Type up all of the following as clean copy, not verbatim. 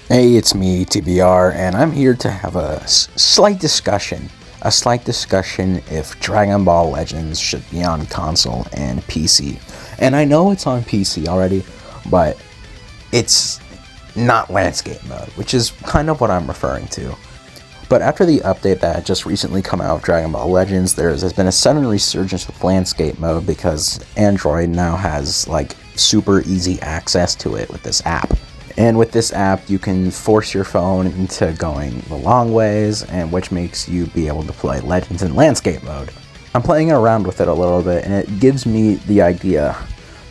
Hey, it's me, TBR, and I'm here to have a slight discussion. A slight discussion if Dragon Ball Legends should be on console and PC. And I know it's on PC already, but it's not landscape mode, which is kind of what I'm referring to. But after the update that had just recently come out of Dragon Ball Legends, there's been a sudden resurgence with landscape mode because Android now has like super easy access to it with this app. And with this app, you can force your phone into going the long ways, and which makes you be able to play Legends in landscape mode. I'm playing around with it a little bit, and it gives me the idea,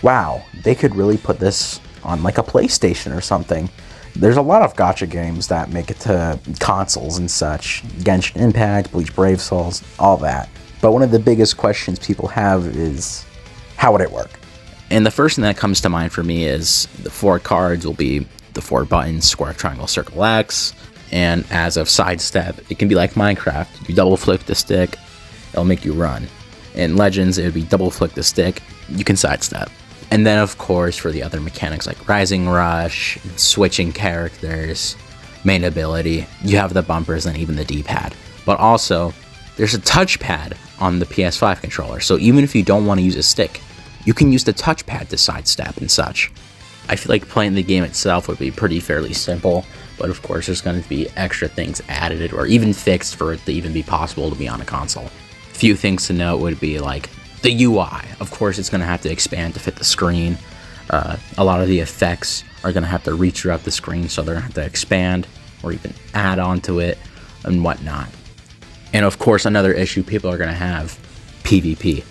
wow, they could really put this on like a PlayStation or something. There's a lot of gacha games that make it to consoles and such. Genshin Impact, Bleach Brave Souls, all that. But one of the biggest questions people have is, how would it work? And the first thing that comes to mind for me is the 4 cards will be the 4 buttons: square, triangle, circle, X. And as of sidestep, it can be like Minecraft. You double flick the stick, it'll make you run. In Legends, it would be double flick the stick, you can sidestep. And then of course for the other mechanics like Rising Rush, switching characters, main ability, you have the bumpers and even the D-pad. But also, there's a touchpad on the PS5 controller, so even if you don't want to use a stick, you can use the touchpad to sidestep and such. I feel like playing the game itself would be pretty fairly simple, but of course there's going to be extra things added or even fixed for it to even be possible to be on a console. Few things to note would be like the UI. Of course it's going to have to expand to fit the screen. A lot of the effects are going to have to reach throughout the screen, so they're going to have to expand or even add onto it and whatnot. And of course another issue people are going to have, PvP.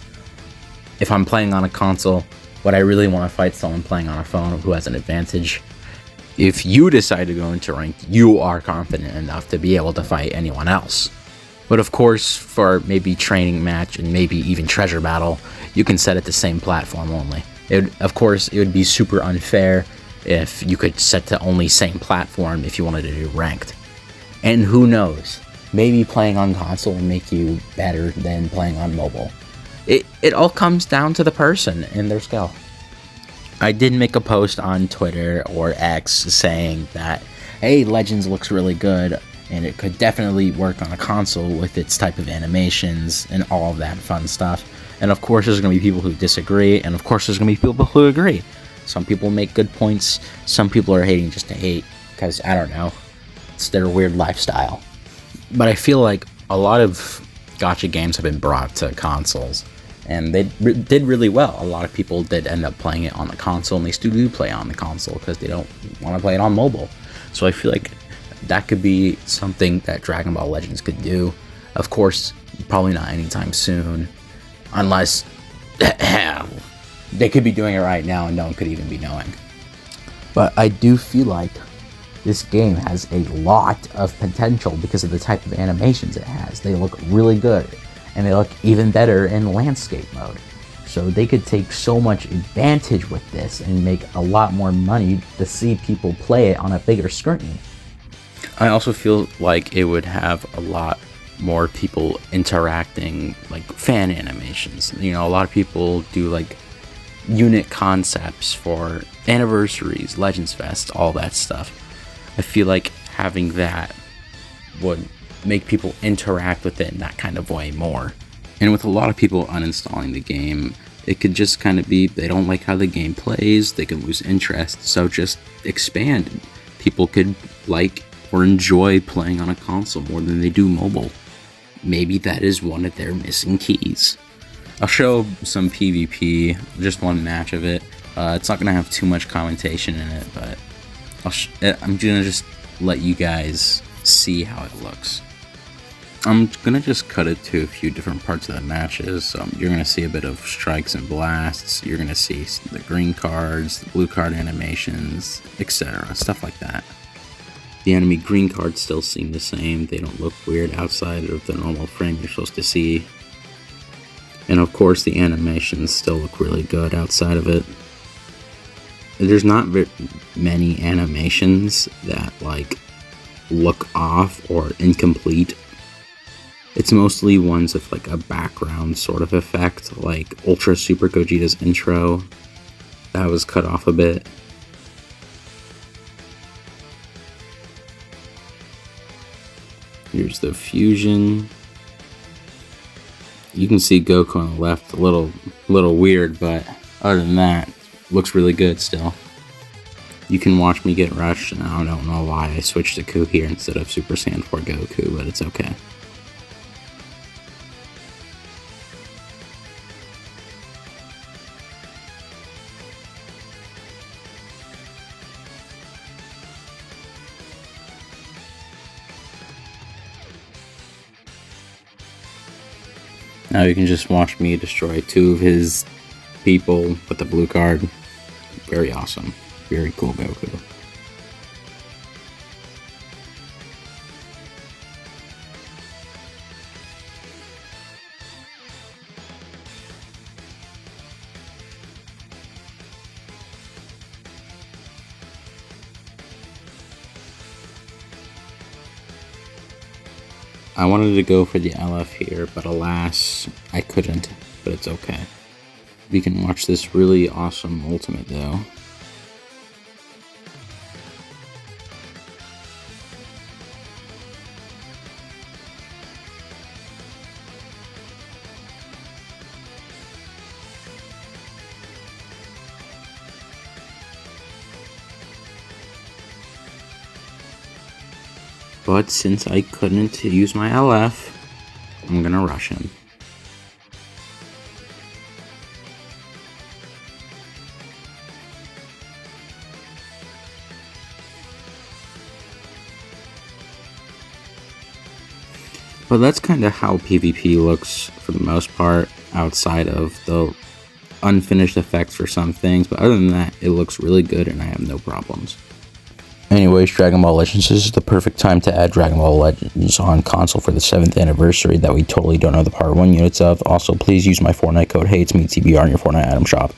If I'm playing on a console, would I really want to fight someone playing on a phone who has an advantage? If you decide to go into ranked, you are confident enough to be able to fight anyone else. But of course, for maybe training match and maybe even treasure battle, you can set it the same platform only. Of course, it would be super unfair if you could set to only same platform if you wanted to do ranked. And who knows, maybe playing on console will make you better than playing on mobile. It all comes down to the person and their skill. I did make a post on Twitter or X saying that, hey, Legends looks really good and it could definitely work on a console with its type of animations and all of that fun stuff. And of course there's going to be people who disagree, and of course there's going to be people who agree. Some people make good points, some people are hating just to hate because, I don't know, it's their weird lifestyle. But I feel like a lot of gacha games have been brought to consoles, and they did really well. A lot of people did end up playing it on the console, and they still do play on the console because they don't want to play it on mobile. So I feel like that could be something that Dragon Ball Legends could do. Of course, probably not anytime soon, unless they could be doing it right now and no one could even be knowing. But I do feel like this game has a lot of potential because of the type of animations it has. They look really good, and they look even better in landscape mode. So they could take so much advantage with this and make a lot more money to see people play it on a bigger screen. I also feel like it would have a lot more people interacting, like fan animations. You know, a lot of people do like unit concepts for anniversaries, Legends Fest, all that stuff. I feel like having that would make people interact with it in that kind of way more. And with a lot of people uninstalling the game, it could just kind of be they don't like how the game plays, they could lose interest, so just expand. People could like or enjoy playing on a console more than they do mobile. Maybe that is one of their missing keys. I'll show some PvP, just one match of it. It's not going to have too much commentation in it, but I'm going to just let you guys see how it looks. I'm going to just cut it to a few different parts of the matches. You're going to see a bit of strikes and blasts. You're going to see the green cards, the blue card animations, etc. Stuff like that. The enemy green cards still seem the same. They don't look weird outside of the normal frame you're supposed to see. And of course the animations still look really good outside of it. There's not very many animations that like look off or incomplete. It's mostly ones with like a background sort of effect, like Ultra Super Gogeta's intro. That was cut off a bit. Here's the fusion. You can see Goku on the left, a little weird, but other than that, looks really good still. You can watch me get rushed, and I don't know why I switched to Ku here instead of Super Saiyan 4 Goku, but it's okay. Now you can just watch me destroy 2 of his people with the blue card. Very awesome. Very cool Goku. I wanted to go for the LF here, but alas, I couldn't, but it's okay. We can watch this really awesome ultimate though. But since I couldn't use my LF, I'm gonna rush him. But that's kind of how PvP looks for the most part, outside of the unfinished effects for some things. But other than that, it looks really good and I have no problems. Anyways, Dragon Ball Legends, this is the perfect time to add Dragon Ball Legends on console for the 7th anniversary that we totally don't know the Part 1 units of. Also, please use my Fortnite code HEYITSMETBR in your Fortnite item shop.